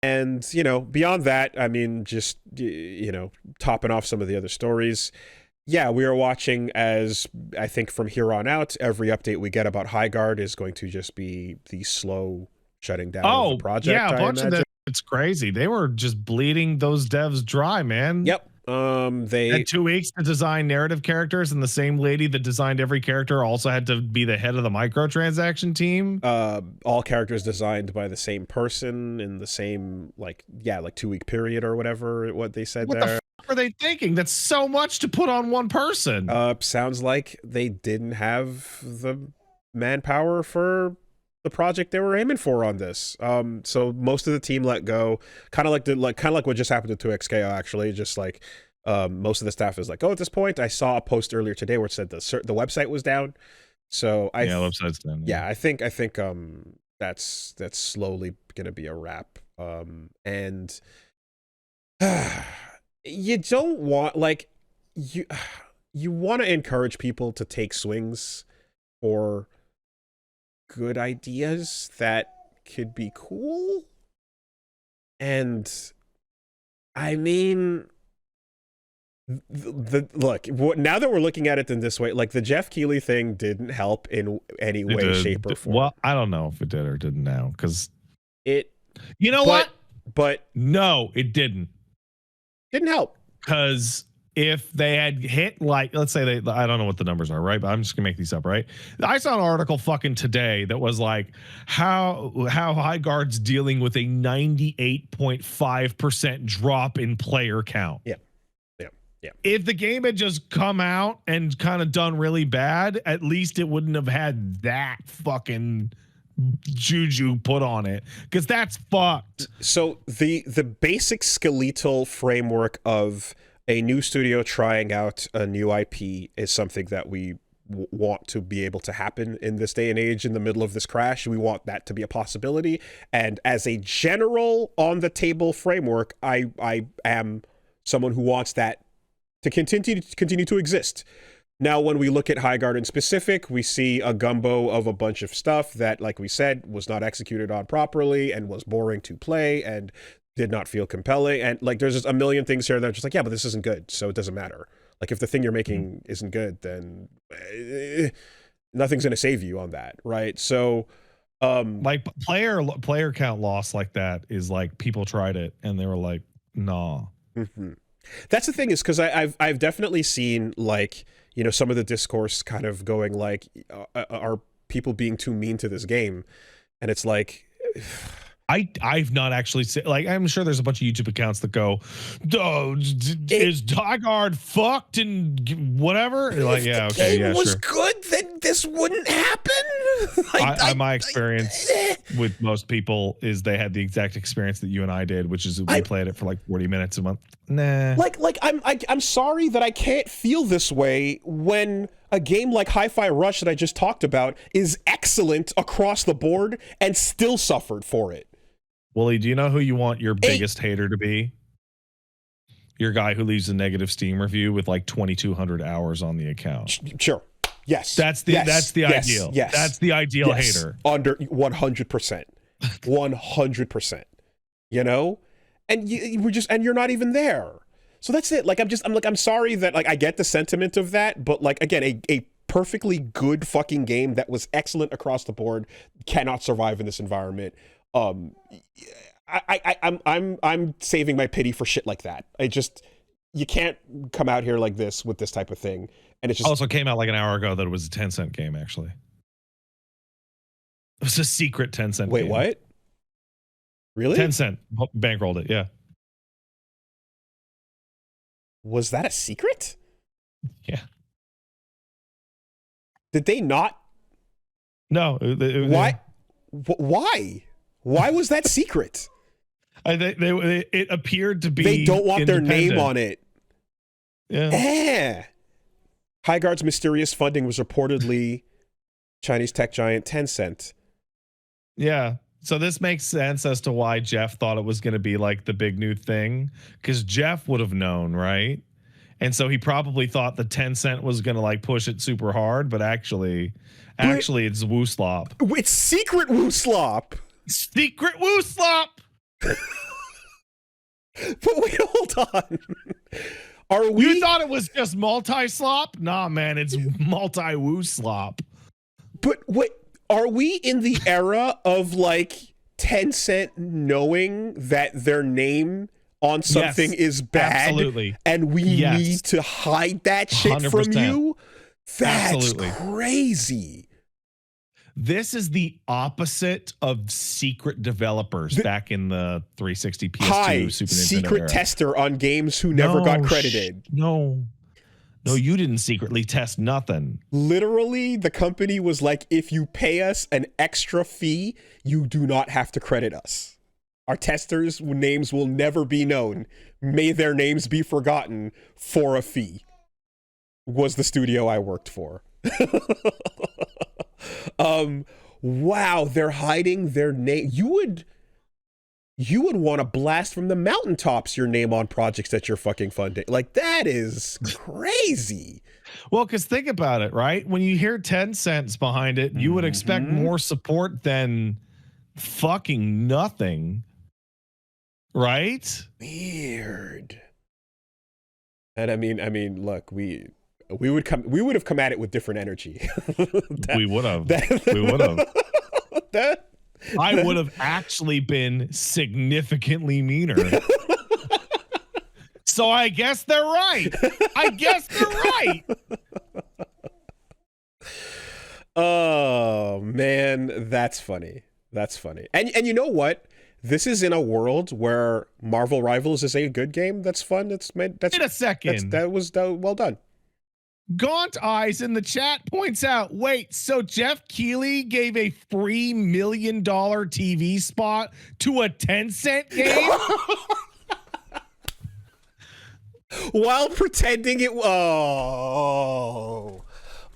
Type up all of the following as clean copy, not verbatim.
And, beyond that, I mean, just, topping off some of the other stories. Yeah, we are watching as, I think from here on out, every update we get about Highguard is going to just be the slow shutting down of the project. Yeah, a bunch of them. It's crazy. They were just bleeding those devs dry, man. Yep. They had 2 weeks to design narrative characters, and the same lady that designed every character also had to be the head of the microtransaction team. All characters designed by the same person in the same 2-week period or whatever. What they said what there. The fuck are they thinking? That's so much to put on one person. Sounds like they didn't have the manpower for the project they were aiming for on this. So most of the team let go, kind of like what just happened to 2XKO actually. Just like most of the staff is like, oh, at this point, I saw a post earlier today where it said the website was down. So website's down. Yeah, I think that's slowly gonna be a wrap. And you don't want you want to encourage people to take swings for good ideas that could be cool. And I mean, look, now that we're looking at it in this way, like the Jeff Keighley thing didn't help in any way, shape, or form. Well, I don't know if it did or didn't now, because what? But no, it didn't help, because if they had hit, let's say I don't know what the numbers are, right? But I'm just gonna make these up, right? I saw an article fucking today that was like how Highguard's dealing with a 98.5% drop in player count. Yeah. If the game had just come out and kind of done really bad, at least it wouldn't have had that fucking juju put on it, because that's fucked. So the basic skeletal framework of a new studio trying out a new IP is something that we want to be able to happen in this day and age. In the middle of this crash, we want that to be a possibility. And as a general on the table framework, I am someone who wants that to continue to exist. Now, when we look at Highguard in specific, we see a gumbo of a bunch of stuff that, like we said, was not executed on properly and was boring to play and did not feel compelling. And there's just a million things here that are just like, yeah, but this isn't good, so it doesn't matter. Like, if the thing you're making isn't good, then nothing's going to save you on that, right? So, player count loss like that is like people tried it and they were like, nah. Mm-hmm. That's the thing, is because I've definitely seen some of the discourse kind of going like, are people being too mean to this game? And it's like, I've not actually seen, I'm sure there's a bunch of YouTube accounts that go, oh, is Highguard fucked and whatever? Yeah, okay, yeah, was good, then this wouldn't happen. My experience with most people is they had the exact experience that you and I did, which is we played it for 40 minutes a month. Nah. I'm sorry that I can't feel this way when a game like Hi-Fi Rush that I just talked about is excellent across the board and still suffered for it. Woolie, do you know who you want your biggest hater to be? Your guy who leaves a negative Steam review with 2,200 hours on the account. Sure. Yes. That's the ideal. Yes. That's the ideal hater. Under 100%. 100%. And you're not even there. So that's it. I'm sorry that I get the sentiment of that, but again, a perfectly good fucking game that was excellent across the board cannot survive in this environment. I'm saving my pity for shit like that. You can't come out here like this with this type of thing. And it just also came out an hour ago that it was a 10-cent game, actually. It was a secret 10-cent game. Wait, what? Really? 10-cent bankrolled it, yeah. Was that a secret? Yeah. Did they not? No. Why? Why? Why was that secret? It appeared to be. They don't want their name on it. Yeah. Highguard's mysterious funding was reportedly Chinese tech giant Tencent. Yeah. So this makes sense as to why Jeff thought it was going to be the big new thing, because Jeff would have known, right? And so he probably thought the Tencent was going to push it super hard, but actually it's Wuslop. It's secret Wuslop. Secret Wuslop. But wait, hold on. Are we? You thought it was just multi-slop? Nah, man, it's multi-Wuslop. But what? Are we in the era of like Tencent knowing that their name on something is bad, absolutely, and we need to hide that shit 100%. From you? That's absolutely crazy. This is the opposite of secret developers back in the 360 PS2 Super Nintendo secret era. Tester on games who never got credited. No, you didn't secretly test nothing. Literally, the company was like, if you pay us an extra fee, you do not have to credit us. Our testers' names will never be known. May their names be forgotten for a fee. Was the studio I worked for. Wow, they're hiding their name. You would want to blast from the mountaintops your name on projects that you're fucking funding. Like, that is crazy. Well, because think about it, right? When you hear 10 cents behind it, you would expect more support than fucking nothing. Right? Weird. And I mean, look, we would have come at it with different energy. We would have. I would have actually been significantly meaner. So I guess they're right. Oh man, that's funny. And you know what? This is in a world where Marvel Rivals is a good game. That's fun. That's in a second. That was well done. Gaunt Eyes in the chat points out, wait, so Jeff Keighley gave a $3 million TV spot to a 10-cent game? While pretending it...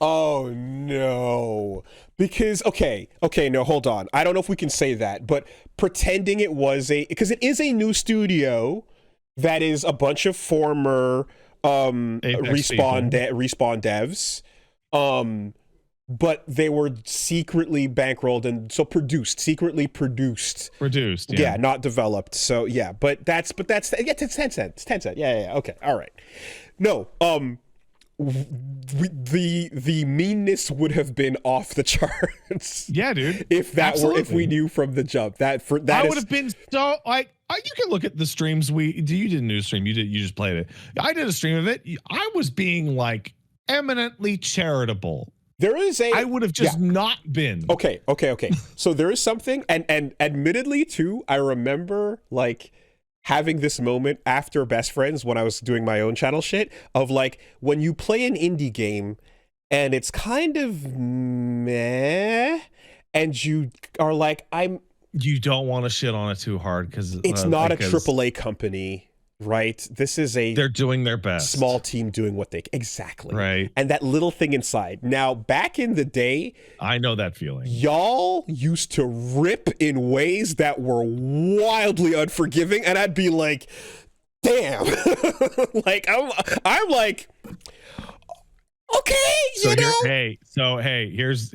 Oh no. Because, okay, no, hold on. I don't know if we can say that, but pretending it was because it is a new studio that is a bunch of former respawn devs, but they were secretly bankrolled and so secretly produced, yeah, not developed. So yeah, but that's it's 10 cents. Yeah, okay, all right. No, the meanness would have been off the charts. Yeah, dude. If we knew from the jump I would have been so like. You can look at the streams you did a new stream. You just played it. I did a stream of it. I was being like eminently charitable. I would have just not been. Okay. So there is something, and admittedly too, I remember like having this moment after Best Friends when I was doing my own channel shit of like when you play an indie game and it's kind of meh, and you are like, you don't want to shit on it too hard because it's not a AAA company, right? This is they're doing their best. Small team doing what they exactly right, and that little thing inside. Now, back in the day, I know that feeling. Y'all used to rip in ways that were wildly unforgiving, and I'd be like, "Damn!" Like I'm like. Okay, here's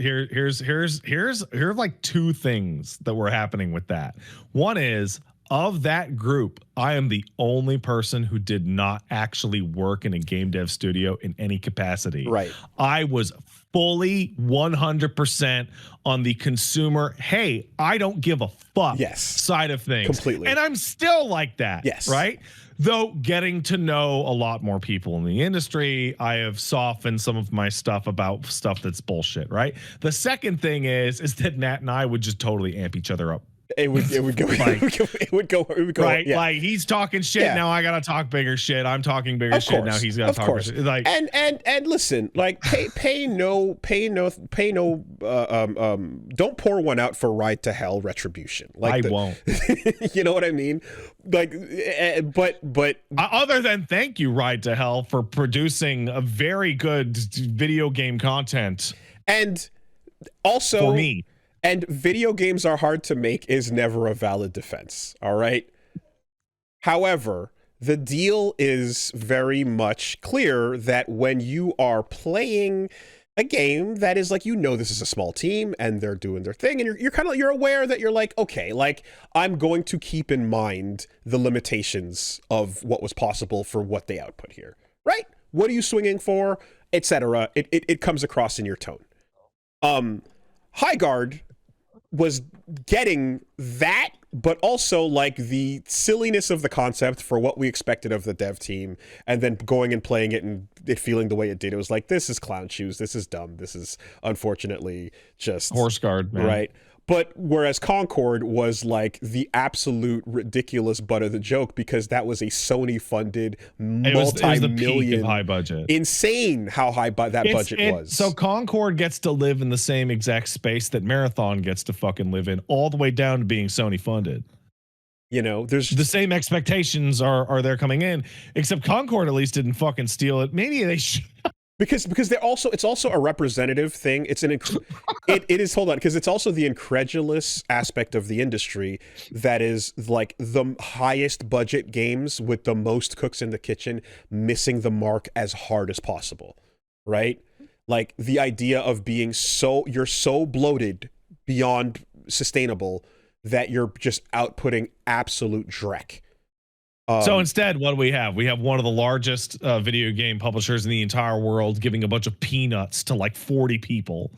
like two things that were happening with that. One is, of that group, I am the only person who did not actually work in a game dev studio in any capacity. Right. I was fully 100% on the consumer, hey, I don't give a fuck side of things. Completely. And I'm still like that. Yes. Right? Though getting to know a lot more people in the industry, I have softened some of my stuff about stuff that's bullshit, right? The second thing is that Nat and I would just totally amp each other up. It would go like, it would go right. Yeah. Like he's talking shit, now I gotta talk bigger shit. I'm talking bigger shit, now he's gotta talk bigger shit. Like and listen, like pay no don't pour one out for Ride to Hell retribution. Like I won't. You know what I mean? Like but other than thank you, Ride to Hell, for producing a very good video game content. And also for me. And video games are hard to make is never a valid defense, all right? However, the deal is very much clear that when you are playing a game that is like, this is a small team and they're doing their thing, and you're aware that you're like, okay, like I'm going to keep in mind the limitations of what was possible for what they output here, right? What are you swinging for, etc. It comes across in your tone. Highguard was getting that, but also like the silliness of the concept for what we expected of the dev team, and then going and playing it and it feeling the way it did. It was like, this is clown shoes. This is dumb. This is unfortunately just horse guard, man. Right. But whereas Concord was like the absolute ridiculous butt of the joke, because that was a Sony-funded multi-million, high budget, insane how high that budget was. So Concord gets to live in the same exact space that Marathon gets to fucking live in, all the way down to being Sony-funded. There's the same expectations are there coming in, except Concord at least didn't fucking steal it. Maybe they should. Because it's also a representative thing. It is, hold on, because it's also the incredulous aspect of the industry that is like the highest budget games with the most cooks in the kitchen missing the mark as hard as possible, right? Like the idea of you're so bloated beyond sustainable that you're just outputting absolute dreck. So instead, what do we have? We have one of the largest video game publishers in the entire world giving a bunch of peanuts to like 40 people.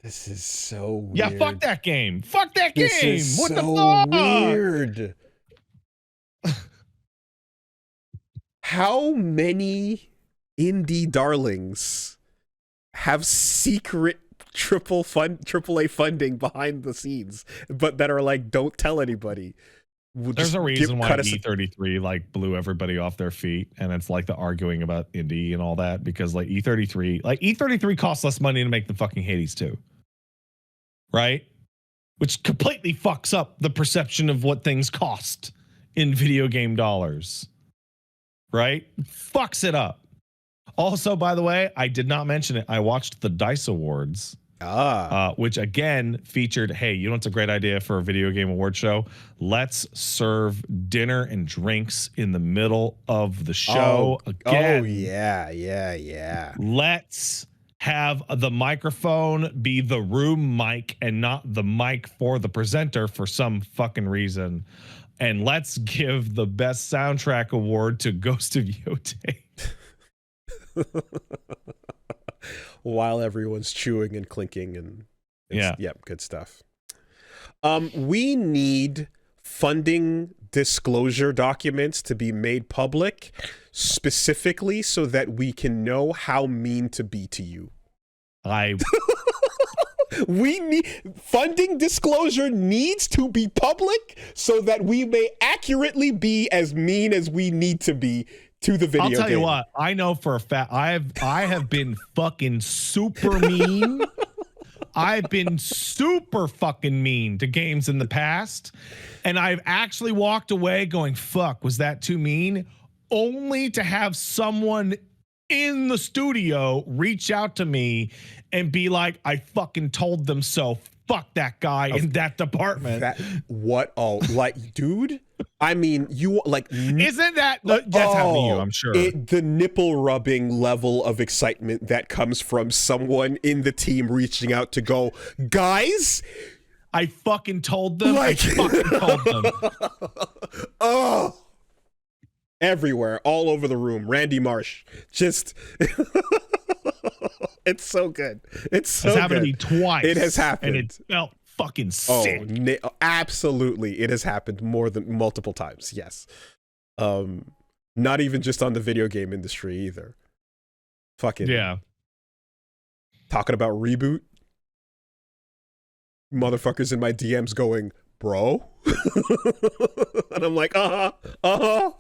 This is so weird. Yeah, fuck that game. Fuck that game. This is what so the fuck? Weird. How many indie darlings have secret AAA funding behind the scenes, but that are like, don't tell anybody? There's a reason why E33 like blew everybody off their feet, and it's like the arguing about indie and all that, because like E33 costs less money to make than fucking Hades 2, right? Which completely fucks up the perception of what things cost in video game dollars, right? Fucks it up. Also, by the way, I did not mention it. I watched the DICE Awards. Which again featured, hey, you know what's a great idea for a video game award show? Let's serve dinner and drinks in the middle of the show. Again. Oh, yeah. Let's have the microphone be the room mic and not the mic for the presenter for some fucking reason. And let's give the best soundtrack award to Ghost of Yotei. While everyone's chewing and clinking and good stuff. We need funding disclosure documents to be made public, specifically so that we can know how mean to be to you. We need funding disclosure needs to be public so that we may accurately be as mean as we need to be to the video game. I'll tell you what, I know for a fact I have been fucking super mean. I've been super fucking mean to games in the past, and I've actually walked away going, fuck, was that too mean? Only to have someone in the studio reach out to me and be like, I fucking told them so. Fuck that guy in that department. Dude? I mean, you like... Isn't that... That's happened to you, I'm sure. The nipple rubbing level of excitement that comes from someone in the team reaching out to go, guys... I fucking told them. I fucking told them. Oh! Everywhere, all over the room. Randy Marsh. Just... It's so good. It's happened to me twice. It has happened. And it felt fucking sick. Absolutely. It has happened multiple times. Yes. Not even just on the video game industry either. Fucking yeah. Talking about reboot. Motherfuckers in my DMs going, bro. And I'm like, uh-huh.